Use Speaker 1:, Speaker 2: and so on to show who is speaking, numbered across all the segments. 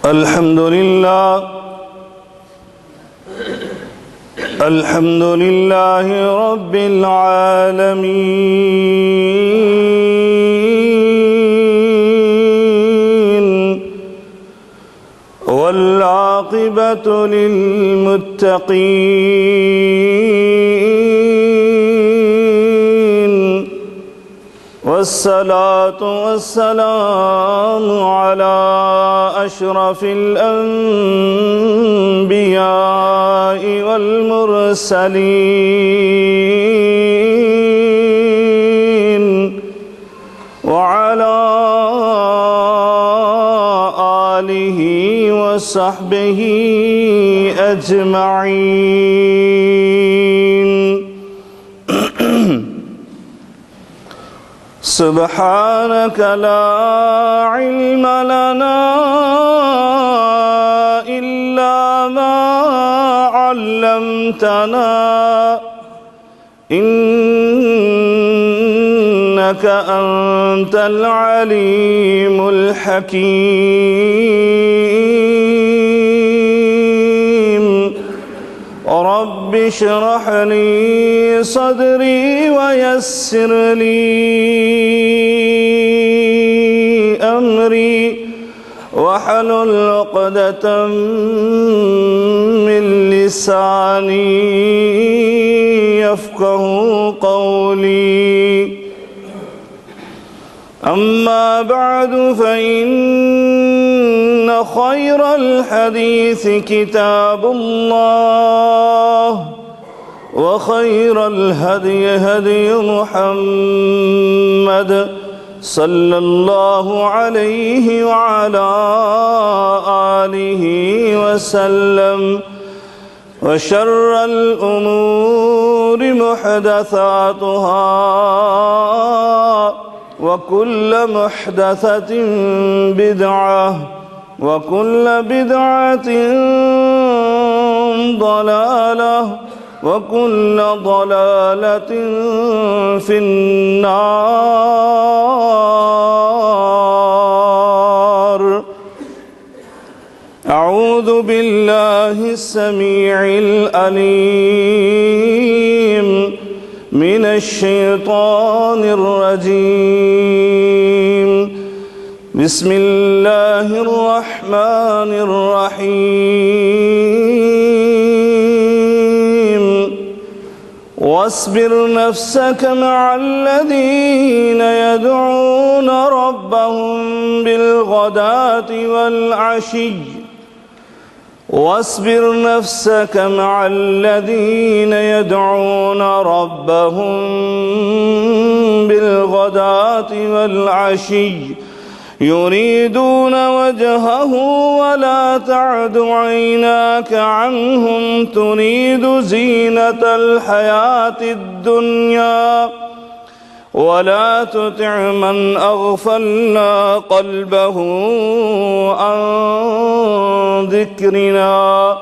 Speaker 1: الحمد لله رب العالمين والعاقبة للمتقين والصلاة والسلام على أشرف الأنبياء والمرسلين وعلى آله وصحبه أجمعين. سبحانك لا علم لنا إلا ما علمتنا إنك أنت العليم الحكيم. رب اشرح لي صدري ويسر لي أمري واحلل عقدة من لساني يفقه قولي. أما بعد فإن خير الحديث كتاب الله وخير الهدي هدي محمد صلى الله عليه وعلى آله وسلم وشر الأمور محدثاتها وكل محدثة بدعة وكل بدعة ضلالة وكل ضلالة في النار. أعوذ بالله السميع العليم من الشيطان الرجيم. بسم الله الرحمن الرحيم. واصبر نفسك مع الذين يدعون ربهم بالغداة والعشي واصبر نفسك مع الذين يدعون ربهم بالغداة والعشي يريدون وجهه ولا تعد عيناك عنهم تريد زينة الحياة الدنيا ولا تطع من أغفلنا قلبه عن ذكرنا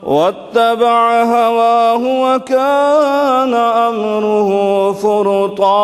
Speaker 1: واتبع هواه وكان أمره فرطا.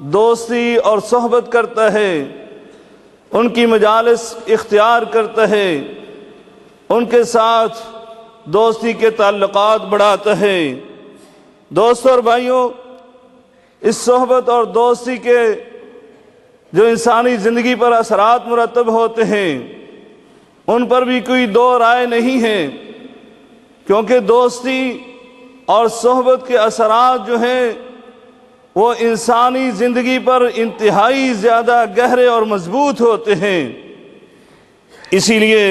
Speaker 1: دوستی اور صحبت کرتا ہے، ان کی مجالس اختیار کرتا ہے، ان کے ساتھ دوستی کے تعلقات بڑھاتا ہے۔ دوستوں اور بھائیوں، اس صحبت اور دوستی کے جو انسانی زندگی پر اثرات مرتب ہوتے ہیں ان پر بھی کوئی دو رائے نہیں ہے، کیونکہ دوستی اور صحبت کے اثرات جو ہیں وہ انسانی زندگی پر انتہائی زیادہ گہرے اور مضبوط ہوتے ہیں۔ اسی لیے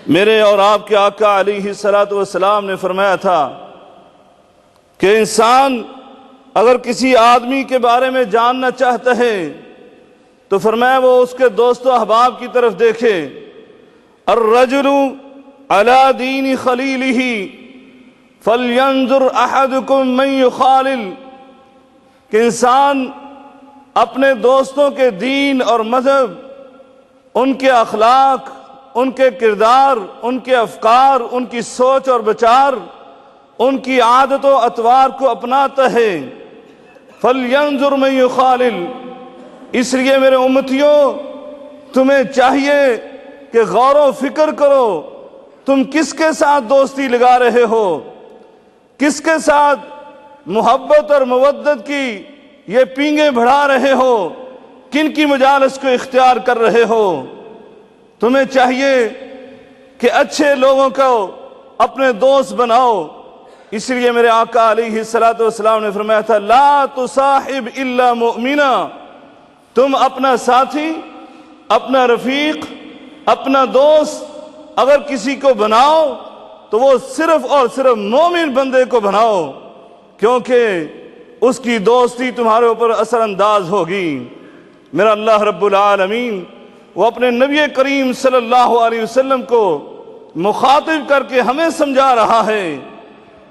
Speaker 1: میرے اور آپ کے آقا علیہ السلام نے فرمایا تھا کہ انسان اگر کسی آدمی کے بارے میں جاننا چاہتا ہے تو فرمایا وہ اس کے دوست و احباب کی طرف دیکھے۔ الرجل علی دین خلیلہ فلینظر احدکم من یخالل، کہ انسان اپنے دوستوں کے دین اور مذہب، ان کے اخلاق، ان کے کردار، ان کے افکار، ان کی سوچ اور بچار، ان کی عادت و اطوار کو اپناتا ہے۔ فَلْيَنْظُرْ مَنْ يُخَالِلْ، اس لیے میرے امتیوں تمہیں چاہیے کہ غور و فکر کرو تم کس کے ساتھ دوستی لگا رہے ہو، کس کے ساتھ محبت اور مودت کی یہ پینگیں بڑھا رہے ہو، کن کی مجالس کو اختیار کر رہے ہو۔ تمہیں چاہیے کہ اچھے لوگوں کو اپنے دوست بناؤ۔ اس لیے میرے آقا علیہ السلام نے فرمایا تھا لا تصاحب الا مؤمنا، تم اپنا ساتھی، اپنا رفیق، اپنا دوست اگر کسی کو بناؤ تو وہ صرف اور صرف مومن بندے کو بناؤ، کیونکہ اس کی دوستی تمہارے اوپر اثر انداز ہوگی۔ میرا اللہ رب العالمین وہ اپنے نبی کریم صلی اللہ علیہ وسلم کو مخاطب کر کے ہمیں سمجھا رہا ہے،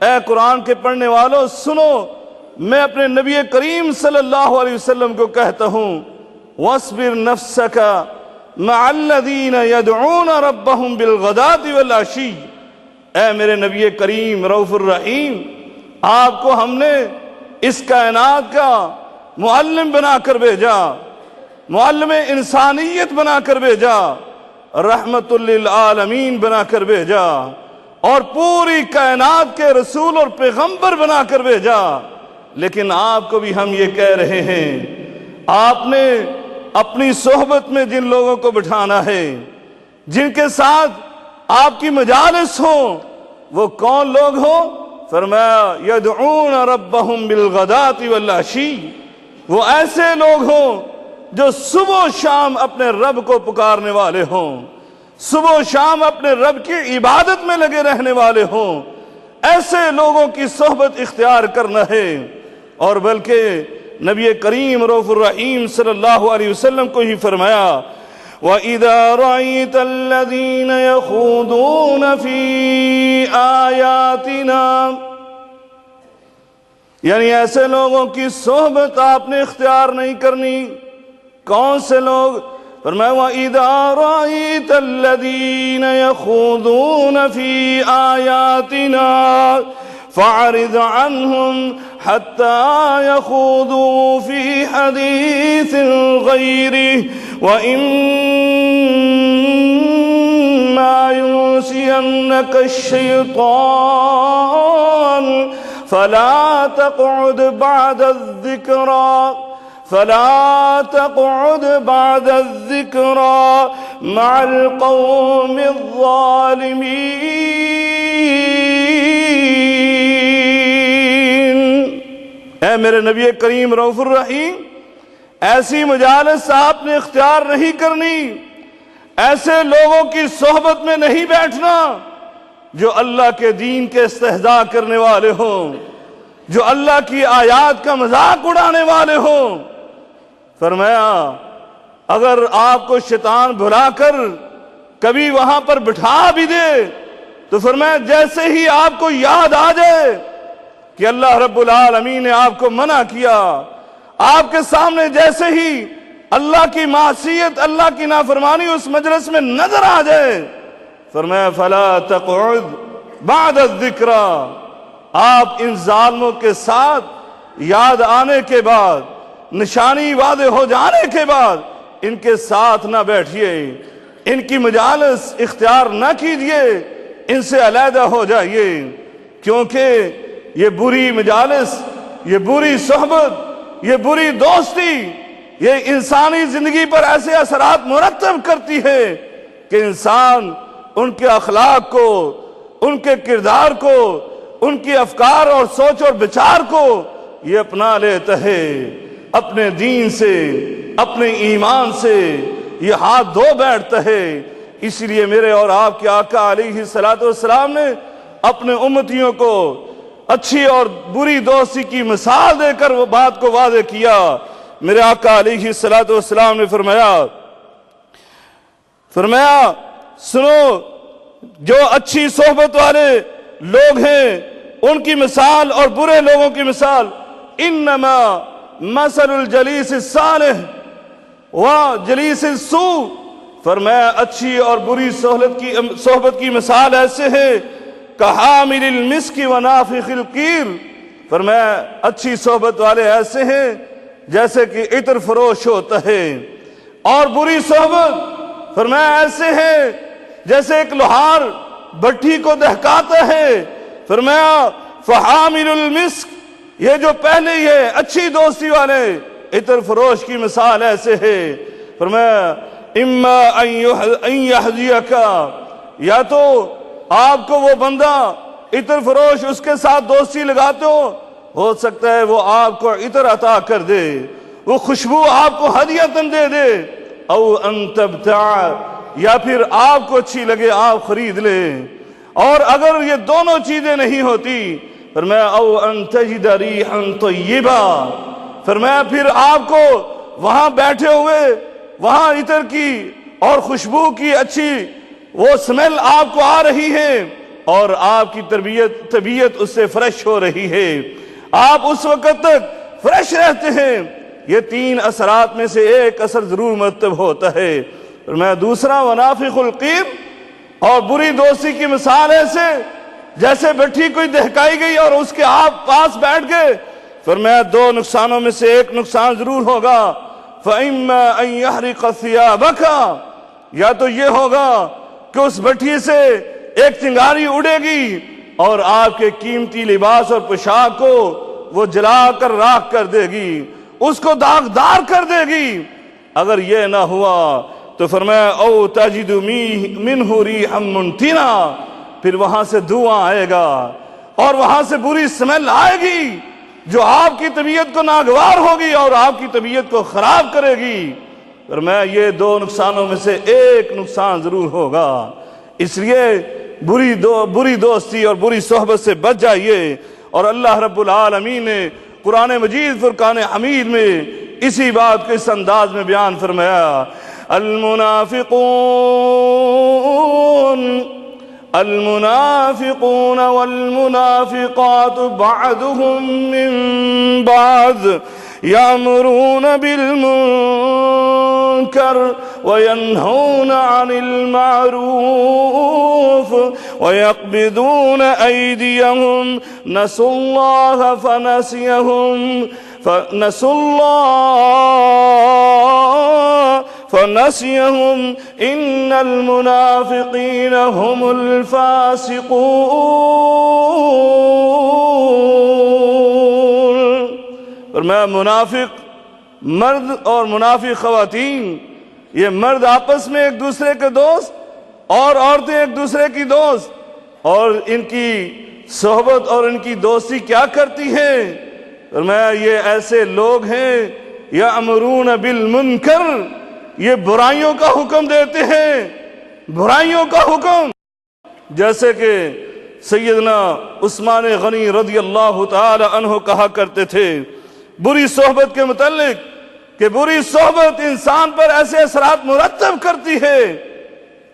Speaker 1: اے قرآن کے پڑھنے والوں سنو، میں اپنے نبی کریم صلی اللہ علیہ وسلم کو کہتا ہوں وَاصْبِرْ نَفْسَكَ مَعَ الَّذِينَ يَدْعُونَ رَبَّهُمْ بِالْغَدَاةِ وَالْعَشِيِّ، اے میرے نبی کریم رؤوف الرحیم، آپ کو ہم نے اس کائنات کا معلم بنا کر بھیجا، معلم انسانیت بنا کر بھیجا، رحمت للعالمین بنا کر بھیجا، اور پوری کائنات کے رسول اور پیغمبر بنا کر بھیجا۔ لیکن آپ کو بھی ہم یہ کہہ رہے ہیں آپ نے اپنی صحبت میں جن لوگوں کو بٹھانا ہے، جن کے ساتھ آپ کی مجالس ہوں، وہ کون لوگ ہوں؟ فرمایا یدعون ربهم بالغداة والعشی، وہ ایسے لوگ ہوں جو صبح و شام اپنے رب کو پکارنے والے ہوں، صبح و شام اپنے رب کی عبادت میں لگے رہنے والے ہوں۔ ایسے لوگوں کی صحبت اختیار کرنا ہے، اور بلکہ نبی کریم رؤوف الرحیم صلی اللہ علیہ وسلم کو ہی فرمایا وَإِذَا رَأَيْتَ الَّذِينَ يَخُوضُونَ فِي آيَاتِنَا، یعنی ایسے لوگوں کی صحبت آپ نے اختیار نہیں کرنی۔ کون سے لوگ؟ فرمایا وَإِذَا رَأَيْتَ الَّذِينَ يَخُوضُونَ فِي آيَاتِنَا فَأَعْرِضْ عَنْهُمْ حَتَّى يَخُوضُوا فِي حَدِيثٍ غَيْرِهِ وَإِمَّا يُنْسِيَنَّكَ الشَّيْطَانُ فَلَا تَقْعُدْ بَعْدَ الذِّكْرَى مَعَ الْقَوْمِ الظَّالِمِينَ۔ اے میرے نبی کریم رؤوف الرحیم، ایسی مجالس آپ نے اختیار نہیں کرنی، ایسے لوگوں کی صحبت میں نہیں بیٹھنا جو اللہ کے دین کے استہزاء کرنے والے ہوں، جو اللہ کی آیات کا مذاق اڑانے والے ہوں۔ فرمایا اگر آپ کو شیطان بھلا کر کبھی وہاں پر بٹھا بھی دے تو فرمایا جیسے ہی آپ کو یاد آ جائے کہ اللہ رب العالمین نے آپ کو منع کیا، آپ کے سامنے جیسے ہی اللہ کی معصیت، اللہ کی نافرمانی اس مجلس میں نظر آ جائے، فرمایا فَلَا تَقْعُدْ بَعْدَ الذِّكْرَى، آپ ان ظالموں کے ساتھ یاد آنے کے بعد نشانی واضح ہو جانے کے بعد ان کے ساتھ نہ بیٹھیے، ان کی مجالس اختیار نہ کیجیے، ان سے علیحدہ ہو جائیے، کیونکہ یہ بری مجالس، یہ بری صحبت، یہ بری دوستی، یہ انسانی زندگی پر ایسے اثرات مرتب کرتی ہے کہ انسان ان کے اخلاق کو، ان کے کردار کو، ان کی افکار اور سوچ اور بچار کو یہ اپنا لیتا ہے، اپنے دین سے، اپنے ایمان سے یہ ہاتھ دھو بیٹھتا ہے۔ اس لیے میرے اور آپ کے آقا علیہ السلام نے اپنے امتیوں کو اچھی اور بری دوستی کی مثال دے کر وہ بات کو واضح کیا۔ میرے آقا علیہ السلام نے فرمایا سنو، جو اچھی صحبت والے لوگ ہیں ان کی مثال اور برے لوگوں کی مثال، انما مثل الجلیس الصالح و جلیس السوء، فرمایا اچھی اور بری صحبت کی مثال ایسے ہے کحامل المسک و نافخ القیر، فرمایا اچھی صحبت والے ایسے ہیں جیسے کہ عطر فروش ہوتا ہے، اور بری صحبت فرمایا ایسے ہے جیسے ایک لوہار بھٹی کو دہکاتا ہے۔ فرمایا فحامل المسک، یہ جو پہلے یہ اچھی دوستی والے عطر فروش کی مثال ایسے ہے، فرمایا اما ان یحذیک، یا تو آپ کو وہ بندہ عطر فروش اس کے ساتھ دوستی لگاتے ہو سکتا ہے وہ آپ کو عطر عطا کر دے، وہ خوشبو آپ کو ہدیۃً دے دے، او ان تبتاع، یا پھر آپ کو اچھی لگے آپ خرید لیں، اور اگر یہ دونوں چیزیں نہیں ہوتی فرمایا او ان تجد ریحا طیبا، فرمایا پھر آپ کو وہاں بیٹھے ہوئے وہاں عطر کی اور خوشبو کی اچھی وہ سمیل آپ کو آ رہی ہے اور آپ کی طبیعت اس سے فریش ہو رہی ہے، آپ اس وقت تک فریش رہتے ہیں۔ یہ تین اثرات میں سے ایک اثر ضرور مرتب ہوتا ہے۔ فرمایا دوسرا ونافخ القیر، اور بری دوستی کی مثال ایسے جیسے بھٹی کوئی دہکائی گئی اور اس کے آپ پاس بیٹھ گئے، فرمایا دو نقصانوں میں سے ایک نقصان ضرور ہوگا، فَإِمَّا أَن يَحْرِقَ ثِيَابَكَ، یا تو یہ ہوگا کہ اس بھٹی سے ایک چنگاری اڑے گی اور آپ کے قیمتی لباس اور پوشاک کو وہ جلا کر راکھ کر دے گی، اس کو داغدار کر دے گی۔ اگر یہ نہ ہوا تو فرمایا او تجد منہ ریحا منتنا، پھر وہاں سے دھواں آئے گا اور وہاں سے بری سمیل آئے گی جو آپ کی طبیعت کو ناگوار ہوگی اور آپ کی طبیعت کو خراب کرے گی۔ فرمایا یہ دو نقصانوں میں سے ایک نقصان ضرور ہوگا، اس لیے بری دوستی اور بری صحبت سے بچ جائیے۔ اور اللہ رب العالمین نے قرآن مجید فرقان حمید میں اسی بات کو اس انداز میں بیان فرمایا، المنافقون والمنافقات بعضهم من بعض يأمرون بالمنكر وينهون عن المعروف ويقبضون أيديهم نسوا الله فنسيهم إن المنافقين هم الفاسقون۔ فرمایا منافق مرد اور منافق خواتین، یہ مرد آپس میں ایک دوسرے کے دوست اور عورتیں ایک دوسرے کی دوست، اور ان کی صحبت اور ان کی دوستی کیا کرتی ہے؟ فرمایا یہ ایسے لوگ ہیں یأمرون بالمنکر، یہ برائیوں کا حکم دیتے ہیں، برائیوں کا حکم، جیسے کہ سیدنا عثمان غنی رضی اللہ تعالی عنہ کہا کرتے تھے بری صحبت کے متعلق کہ بری صحبت انسان پر ایسے اثرات مرتب کرتی ہے،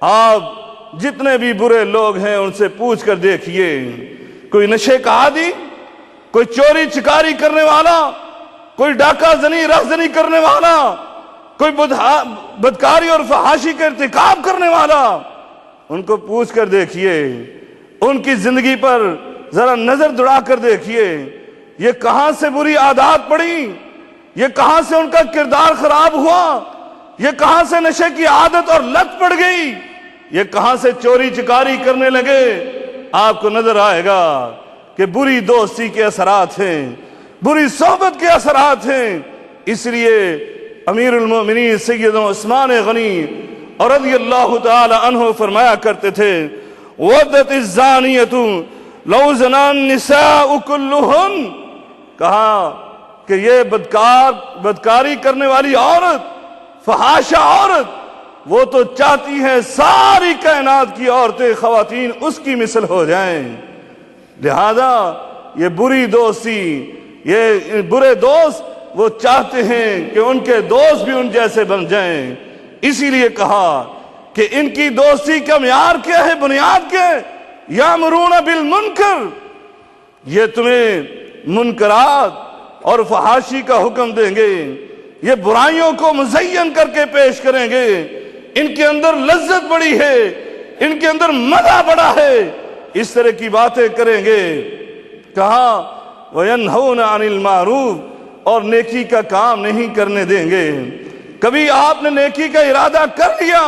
Speaker 1: آپ جتنے بھی برے لوگ ہیں ان سے پوچھ کر دیکھیے، کوئی نشے کا عادی، کوئی چوری چکاری کرنے والا، کوئی ڈاکہ زنی رہزنی کرنے والا، کوئی بدکاری اور فحاشی کا ارتکاب کرنے والا، ان کو پوچھ کر دیکھیے، ان کی زندگی پر ذرا نظر دوڑا کر دیکھیے، یہ کہاں سے بری عادات پڑی، یہ کہاں سے ان کا کردار خراب ہوا؟ یہ کہاں سے نشے کی عادت اور لت پڑ گئی؟ یہ کہاں سے چوری چکاری کرنے لگے؟ آپ کو نظر آئے گا کہ بری دوستی کے اثرات ہیں، بری صحبت کے اثرات ہیں۔ اس لیے امیر المومنین سیدنا عثمان غنی اور رضی اللہ تعالی عنہ فرمایا کرتے تھے وَدَّتِ الزَّانِيَةُ لَوْ زَنَا النِّسَاءُ كُلُّهُنْ، کہا کہ یہ بدکاری کرنے والی عورت، فحاشہ عورت، وہ تو چاہتی ہے ساری کائنات کی عورتیں، خواتین اس کی مثل ہو جائیں۔ لہذا یہ بری دوستی، یہ برے دوست وہ چاہتے ہیں کہ ان کے دوست بھی ان جیسے بن جائیں۔ اسی لیے کہا کہ ان کی دوستی کا معیار کیا ہے، بنیاد کیا ہے؟ یامرون بالمنکر، یہ تمہیں منکرات اور فحاشی کا حکم دیں گے، یہ برائیوں کو مزین کر کے پیش کریں گے، ان کے اندر لذت بڑی ہے، ان کے اندر مزہ بڑا ہے، اس طرح کی باتیں کریں گے۔ کہا وَيَنْهُونَ عَنِ الْمَعْرُوفِ، اور نیکی کا کام نہیں کرنے دیں گے۔ کبھی آپ نے نیکی کا ارادہ کر لیا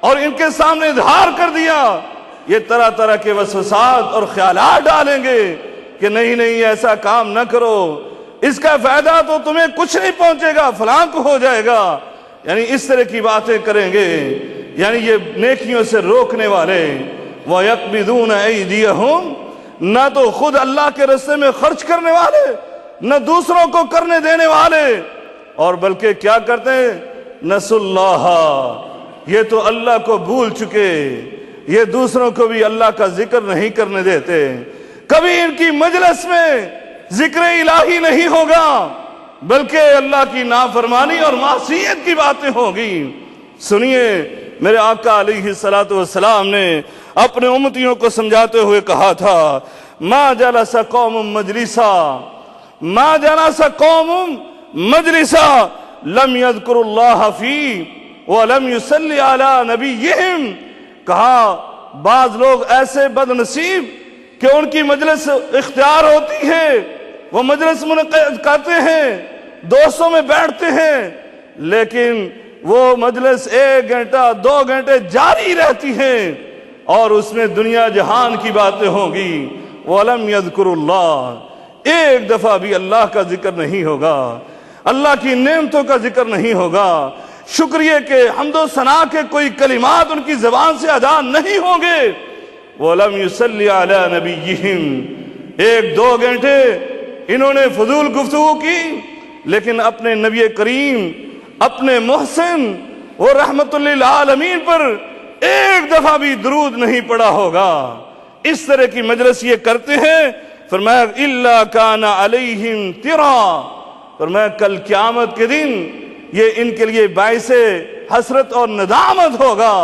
Speaker 1: اور ان کے سامنے اظہار کر دیا، یہ طرح طرح کے وسوسات اور خیالات ڈالیں گے کہ نہیں نہیں ایسا کام نہ کرو، اس کا فائدہ تو تمہیں کچھ نہیں پہنچے گا، فلاں کو ہو جائے گا، یعنی اس طرح کی باتیں کریں گے۔ یعنی یہ نیکیوں سے روکنے والے، وَيَقْبِضُونَ أَيْدِيَهُمْ، نہ تو خود اللہ کے راستے میں خرچ کرنے والے، نہ دوسروں کو کرنے دینے والے، اور بلکہ کیا کرتے ہیں؟ نسوا اللہ، یہ تو اللہ کو بھول چکے، یہ دوسروں کو بھی اللہ کا ذکر نہیں کرنے دیتے۔ کبھی ان کی مجلس میں ذکر الہی نہیں ہوگا، بلکہ اللہ کی نافرمانی اور معصیت کی باتیں ہوگی۔ سنیے، میرے آقا علیہ السلام نے اپنے امتیوں کو سمجھاتے ہوئے کہا تھا ما جلس قوم مجلسا، ما جلس قوم مجلسا لم یذکر اللہ فی ولم یصلی علی نبیہم، کہا بعض لوگ ایسے بد نصیب کہ ان کی مجلس اختیار ہوتی ہے، وہ مجلس منعقد کرتے ہیں، دوستوں میں بیٹھتے ہیں، لیکن وہ مجلس 1 گھنٹہ 2 گھنٹے جاری رہتی ہے اور اس میں دنیا جہان کی باتیں ہوں گی۔ وَلَمْ يَذْكُرُ اللَّهِ، ایک دفعہ بھی اللہ کا ذکر نہیں ہوگا، اللہ کی نعمتوں کا ذکر نہیں ہوگا، شکریہ کے، حمد و ثنا کے کوئی کلمات ان کی زبان سے ادا نہیں ہوں گے۔ وَلَمْ يُصَلِّ عَلَى نَبِيِّهِمْ، 1-2 گھنٹے انہوں نے فضول گفتگو کی، لیکن اپنے نبی کریم، اپنے محسن وہ رحمت للعالمین پر ایک دفعہ بھی درود نہیں پڑا ہوگا۔ اس طرح کی مجلس یہ کرتے ہیں۔ فرمایا إِلَّا كَانَ عَلَيْهِمْ تِرًا، فرمایا کل قیامت کے دن یہ ان کے لیے باعث حسرت اور ندامت ہوگا،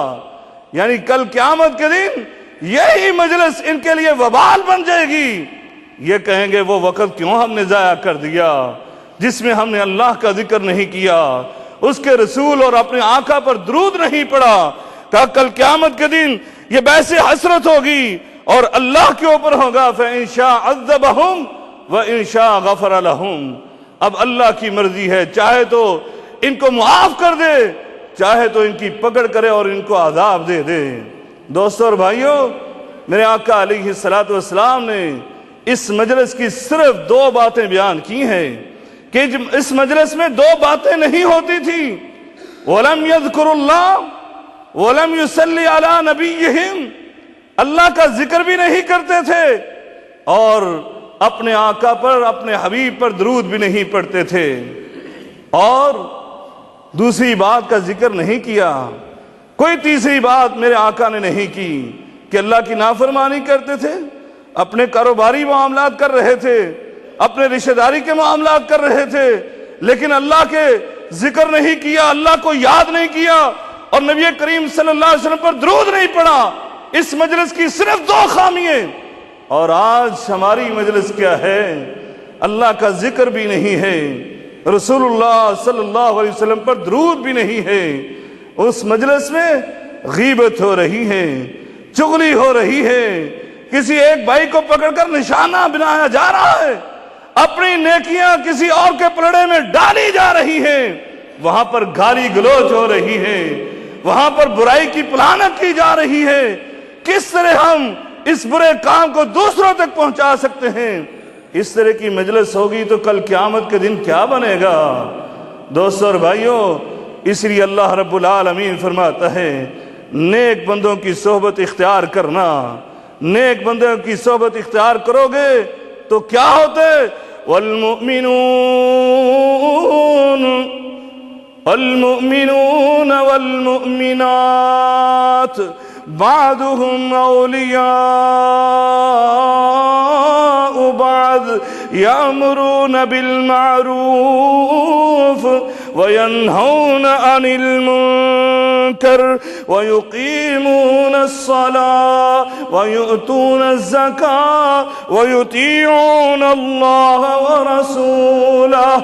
Speaker 1: یعنی کل قیامت کے دن یہی مجلس ان کے لیے وبال بن جائے گی۔ یہ کہیں گے وہ وقت کیوں ہم نے ضائع کر دیا جس میں ہم نے اللہ کا ذکر نہیں کیا، اس کے رسول اور اپنے آقا پر درود نہیں پڑا۔ کہا کل قیامت کے دن یہ باعث حسرت ہوگی اور اللہ کے اوپر ہوگا۔ فَإِن شَاءَ عَذَّبَهُمْ وَإِن شَاءَ غَفَرَ لَهُمْ، اب اللہ کی مرضی ہے، چاہے تو ان کو معاف کر دے، چاہے تو ان کی پکڑ کرے اور ان کو عذاب دے دے۔ دوستو اور بھائیو، میرے آقا علیہ السلام نے اس مجلس کی صرف 2 باتیں بیان کی ہیں کہ اس مجلس میں 2 باتیں نہیں ہوتی تھی۔ وَلَمْ يَذْكُرُ اللَّهِ وَلَمْ يُصَلِّ عَلَى نَبِيِّهِمْ، اللہ کا ذکر بھی نہیں کرتے تھے اور اپنے آقا پر، اپنے حبیب پر درود بھی نہیں پڑھتے تھے، اور دوسری بات کا ذکر نہیں کیا۔ کوئی تیسری بات میرے آقا نے نہیں کی کہ اللہ کی نافرمانی کرتے تھے، اپنے کاروباری معاملات کر رہے تھے، اپنے رشتہ داری کے معاملات کر رہے تھے، لیکن اللہ کے ذکر نہیں کیا، اللہ کو یاد نہیں کیا اور نبی کریم صلی اللہ علیہ وسلم پر درود نہیں پڑھا۔ اس مجلس کی صرف 2 خامیاں۔ اور آج ہماری مجلس کیا ہے؟ اللہ کا ذکر بھی نہیں ہے، رسول اللہ صلی اللہ علیہ وسلم پر درود بھی نہیں ہے، اس مجلس میں غیبت ہو رہی ہے، چغلی ہو رہی ہے، کسی ایک بھائی کو پکڑ کر نشانہ بنایا جا رہا ہے، اپنی نیکیاں کسی اور کے پلڑے میں ڈالی رہی ہے، وہاں پر گالی گلوچ ہو رہی ہے، وہاں پر برائی کی پلانت کی جا رہی ہے، کس طرح ہم اس برے کام کو دوسروں تک پہنچا سکتے ہیں؟ اس طرح کی مجلس ہوگی تو کل قیامت کے دن کیا بنے گا؟ دوستو اور بھائیوں، اس لیے اللہ رب العالمین فرماتا ہے نیک بندوں کی صحبت اختیار کرنا، نیک بندوں کی صحبت اختیار کرو گے تو کیا ہوتے؟ والمؤمنون والمؤمنات بعضهم أولياء بعض يأمرون بالمعروف وينهون عن المنكر ويقيمون الصلاة ويؤتون الزكاة ويطيعون الله ورسوله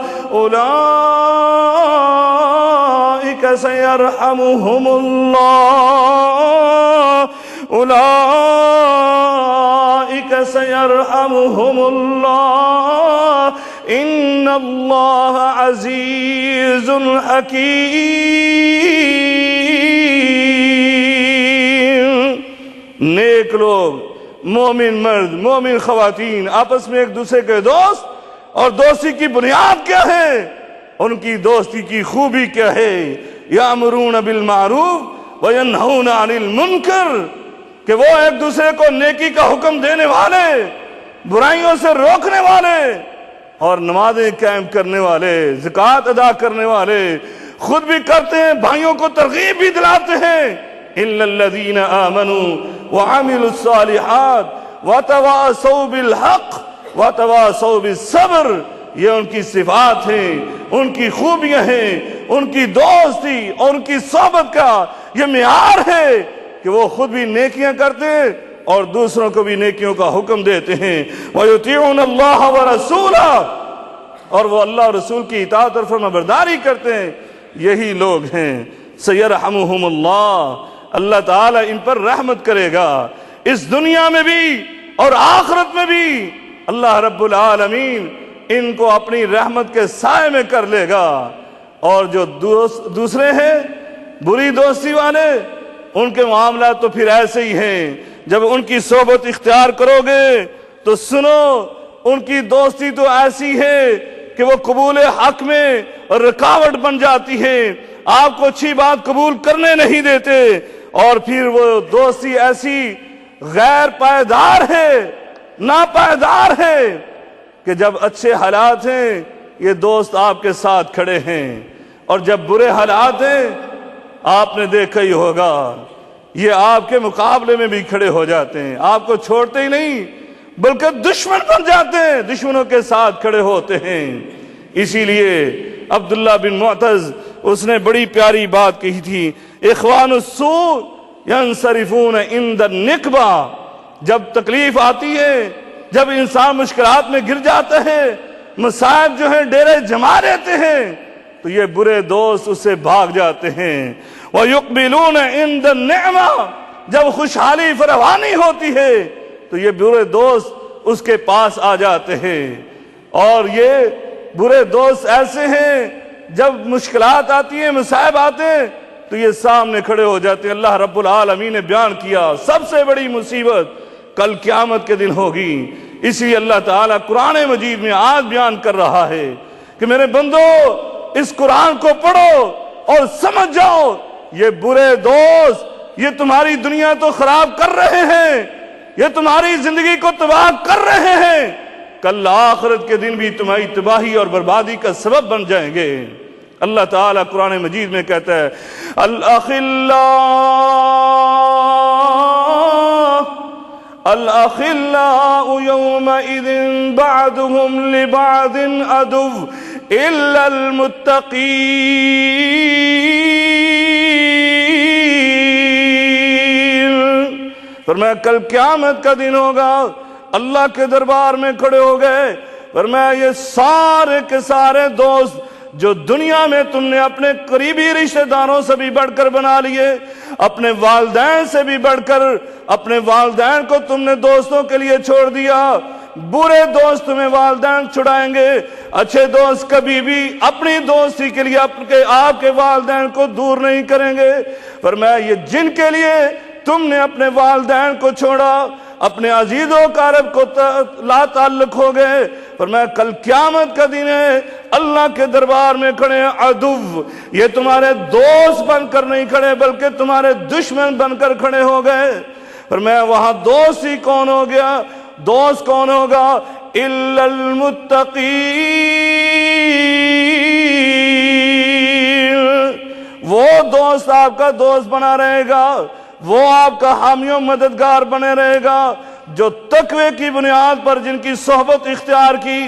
Speaker 1: أولئك سيرحمهم الله أولئك سيرحمهم الله إن الله عزيز حكيم۔ نیک لوگ، مومن مرد، مومن خواتین آپس میں ایک دوسرے کے دوست، اور دوستی کی بنیاد کیا ہے؟ ان کی دوستی کی خوبی کیا ہے؟ یامرون بالمعروف وینہون عن المنکر، کہ وہ ایک دوسرے کو نیکی کا حکم دینے والے، برائیوں سے روکنے والے، اور نمازیں قائم کرنے والے، زکوٰۃ ادا کرنے والے، خود بھی کرتے ہیں، بھائیوں کو ترغیب بھی دلاتے ہیں۔ الا الذین آمنوا وعملوا الصالحات وتواصوا بالحق وتواصوا بالصبر، یہ ان کی صفات ہیں، ان کی خوبیاں ہیں، ان کی دوستی اور ان کی صحبت کا یہ معیار ہے کہ وہ خود بھی نیکیاں کرتے ہیں اور دوسروں کو بھی نیکیوں کا حکم دیتے ہیں۔ وَيُطِيعُونَ اللَّهَ وَرَسُولَهُ، اور وہ اللہ اور رسول کی اطاعت اور فرمانبرداری کرتے ہیں، یہی لوگ ہیں۔ سَيَرْحَمُهُمُ اللَّهُ، اللہ تعالیٰ ان پر رحمت کرے گا، اس دنیا میں بھی اور آخرت میں بھی اللہ رب العالمین ان کو اپنی رحمت کے سائے میں کر لے گا۔ اور جو دوسرے ہیں بری دوستی والے، ان کے معاملات تو پھر ایسے ہی ہیں، جب ان کی صحبت اختیار کرو گے تو سنو، ان کی دوستی تو ایسی ہے کہ وہ قبول حق میں رکاوٹ بن جاتی ہے، آپ کو اچھی بات قبول کرنے نہیں دیتے، اور پھر وہ دوستی ایسی غیر پائیدار ہے، ناپائیدار ہے کہ جب اچھے حالات ہیں یہ دوست آپ کے ساتھ کھڑے ہیں، اور جب برے حالات ہیں آپ نے دیکھا ہی ہوگا یہ آپ کے مقابلے میں بھی کھڑے ہو جاتے ہیں، آپ کو چھوڑتے ہی نہیں بلکہ دشمن بن جاتے ہیں، دشمنوں کے ساتھ کھڑے ہوتے ہیں۔ اسی لیے عبداللہ بن معتز اس نے بڑی پیاری بات کہی تھی، اخوان السوء ینصرفون عند النکبہ، جب تکلیف آتی ہے، جب انسان مشکلات میں گر جاتا ہے، مصائب جو ہیں ڈیرے جما لیتے ہیں، تو یہ برے دوست اس سے بھاگ جاتے ہیں۔ وَيُقْبِلُونَ عِنْدَ النِّعْمَةِ، جب خوشحالی فراوانی ہوتی ہے تو یہ برے دوست اس کے پاس آ جاتے ہیں، اور یہ برے دوست ایسے ہیں جب مشکلات آتی ہیں، مصائب آتے ہیں تو یہ سامنے کھڑے ہو جاتے ہیں۔ اللہ رب العالمین نے بیان کیا سب سے بڑی مصیبت کل قیامت کے دن ہوگی، اسی لیے اللہ تعالیٰ قرآن مجید میں آج بیان کر رہا ہے کہ میرے بندو اس قرآن کو پڑھو اور سمجھ جاؤ، یہ برے دوست یہ تمہاری دنیا تو خراب کر رہے ہیں، یہ تمہاری زندگی کو تباہ کر رہے ہیں، کل آخرت کے دن بھی تمہاری تباہی اور بربادی کا سبب بن جائیں گے۔ اللہ تعالیٰ قرآن مجید میں کہتا ہے الأخلاء يومئذ بعضهم لبعض عدو إلا المتقين۔ فرمایا کل قیامت کا دن ہوگا، اللہ کے دربار میں کھڑے ہو گئے، فرمایا یہ سارے کے سارے دوست جو دنیا میں تم نے اپنے قریبی رشتہ داروں سے بھی بڑھ کر بنا لیے، اپنے والدین سے بھی بڑھ کر، اپنے والدین کو تم نے دوستوں کے لیے چھوڑ دیا، برے دوست تمہیں والدین چھڑائیں گے، اچھے دوست کبھی بھی اپنی دوستی کے لیے آپ کے والدین کو دور نہیں کریں گے۔ فرمایا یہ جن کے لیے تم نے اپنے والدین کو چھوڑا، اپنے عزیز و اقارب کو لا تعلق ہو گئے، فرمایا کل قیامت کا دن ہے، اللہ کے دربار میں کھڑے عدو، یہ تمہارے دوست بن کر نہیں کھڑے بلکہ تمہارے دشمن بن کر کھڑے ہو گئے۔ فرمایا وہاں دوست ہی کون ہو گیا؟ دوست کون ہوگا؟ الا المتقین، وہ دوست آپ کا دوست بنا رہے گا، وہ آپ کا حامی و مددگار بنے رہے گا جو تقوی کی بنیاد پر جن کی صحبت اختیار کی،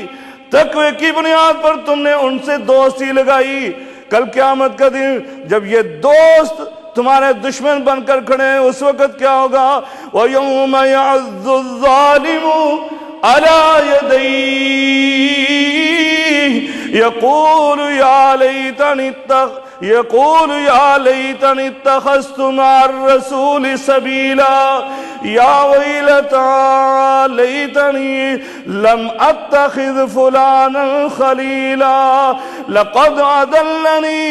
Speaker 1: تقوی کی بنیاد پر تم نے ان سے دوستی لگائی۔ کل قیامت کا دن جب یہ دوست تمہارے دشمن بن کر کھڑے ہیں، اس وقت کیا ہوگا؟ وَيَوْمَ يَعَضُّ الظَّالِمُ عَلَى يَدَيْهِ يقول يا ليتني اتخذت مع الرسول سبيلا يا ويلتى ليتني لم اتخذ فلانا خليلا لقد أضلني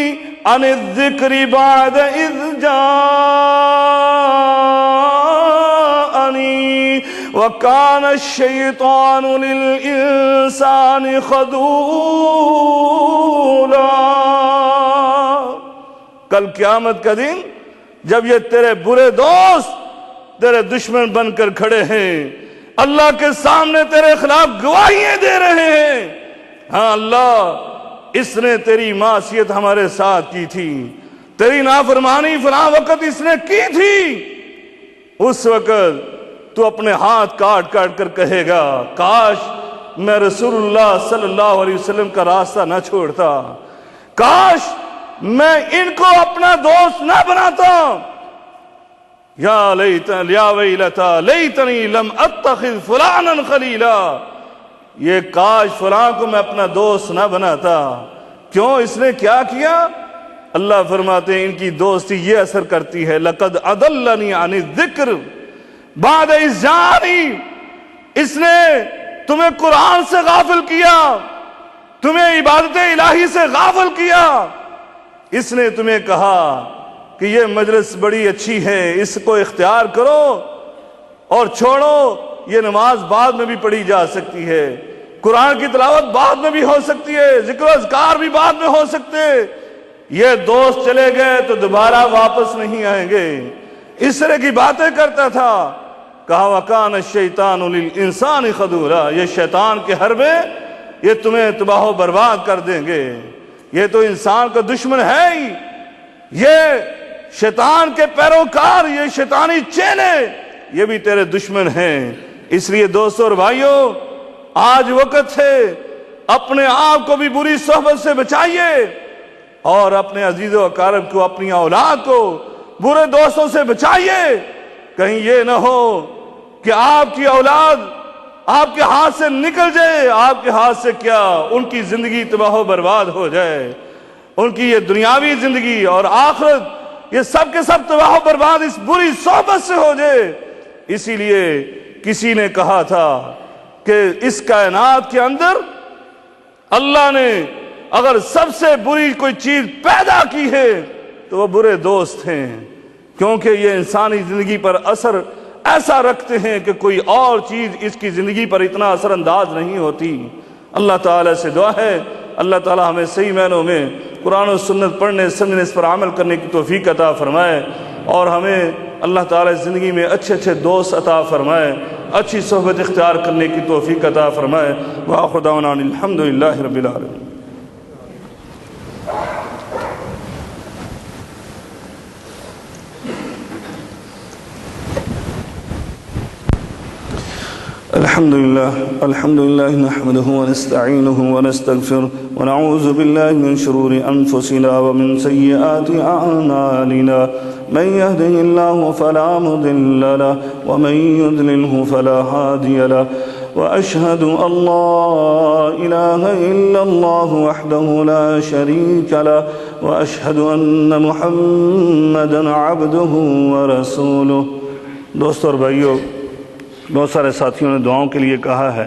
Speaker 1: عن الذكر بعد إذ جاءني وكان الشيطان للإنسان خذولا۔ کل قیامت کا دن جب یہ تیرے برے دوست تیرے دشمن بن کر کھڑے ہیں، اللہ کے سامنے تیرے خلاف گواہیاں دے رہے ہیں، ہاں اللہ اس نے تیری معصیت ہمارے ساتھ کی تھی، تیری نافرمانی فلاں وقت اس نے کی تھی، اس وقت تو اپنے ہاتھ کاٹ کاٹ کر کہے گا کاش میں رسول اللہ صلی اللہ علیہ وسلم کا راستہ نہ چھوڑتا، کاش میں ان کو اپنا دوست نہ بناتا، یا ویلتا لیتنی لم اتخذ فلانا خلیلا، یہ کاش فلاں کو میں اپنا دوست نہ بناتا۔ کیوں؟ اس نے کیا کیا؟ اللہ فرماتے ہیں ان کی دوستی یہ اثر کرتی ہے لقد اضلنی عن الذکر بعد اذ جاءنی، اس نے تمہیں قرآن سے غافل کیا، تمہیں عبادت الہی سے غافل کیا، اس نے تمہیں کہا کہ یہ مجلس بڑی اچھی ہے، اس کو اختیار کرو اور چھوڑو، یہ نماز بعد میں بھی پڑھی جا سکتی ہے، قرآن کی تلاوت بعد میں بھی ہو سکتی ہے، ذکر و اذکار بھی بعد میں ہو سکتے، یہ دوست چلے گئے تو دوبارہ واپس نہیں آئیں گے، اس طرح کی باتیں کرتا تھا۔ کہا وَكَانَ الشَّيْطَانُ لِلْإِنسَانِ خَذُولًا، یہ شیطان کے حربے یہ تمہیں تباہ و برباد کر دیں گے، یہ تو انسان کا دشمن ہے ہی، یہ شیطان کے پیروکار، یہ شیطانی چیلے یہ بھی تیرے دشمن ہیں۔ اس لیے دوستو اور بھائیو آج وقت ہے اپنے آپ کو بھی بری صحبت سے بچائیے اور اپنے عزیز و اقارب کو، اپنی اولاد کو برے دوستوں سے بچائیے، کہیں یہ نہ ہو کہ آپ کی اولاد آپ کے ہاتھ سے نکل جائے، آپ کے ہاتھ سے کیا ان کی زندگی تباہ و برباد ہو جائے، ان کی یہ دنیاوی زندگی اور آخرت یہ سب کے سب تباہ و برباد اس بری صحبت سے ہو جائے۔ اسی لیے کسی نے کہا تھا کہ اس کائنات کے اندر اللہ نے اگر سب سے بری کوئی چیز پیدا کی ہے تو وہ برے دوست ہیں، کیونکہ یہ انسانی زندگی پر اثر ایسا رکھتے ہیں کہ کوئی اور چیز اس کی زندگی پر اتنا اثر انداز نہیں ہوتی۔ اللہ تعالیٰ سے دعا ہے اللہ تعالیٰ ہمیں صحیح معنوں میں قرآن و سنت پڑھنے سمجھنے اس پر عمل کرنے کی توفیق عطا فرمائے، اور ہمیں اللہ تعالیٰ زندگی میں اچھے اچھے دوست عطا فرمائے، اچھی صحبت اختیار کرنے کی توفیق عطا فرمائے۔ وآخر دعوانا الحمدللہ رب العالمین۔ الحمد لله نحمده ونستعينه ونستغفره ونعوذ بالله من شرور أنفسنا ومن سيئات أعمالنا، من يهده الله فلا مضل له ومن يضلله فلا هادي له، وأشهد أن لا إله إلا الله وحده لا شريك له، وأشهد أن محمدا عبده ورسوله۔ دوستو اور بھائیو، بہت سارے ساتھیوں نے دعاؤں کے لیے کہا ہے،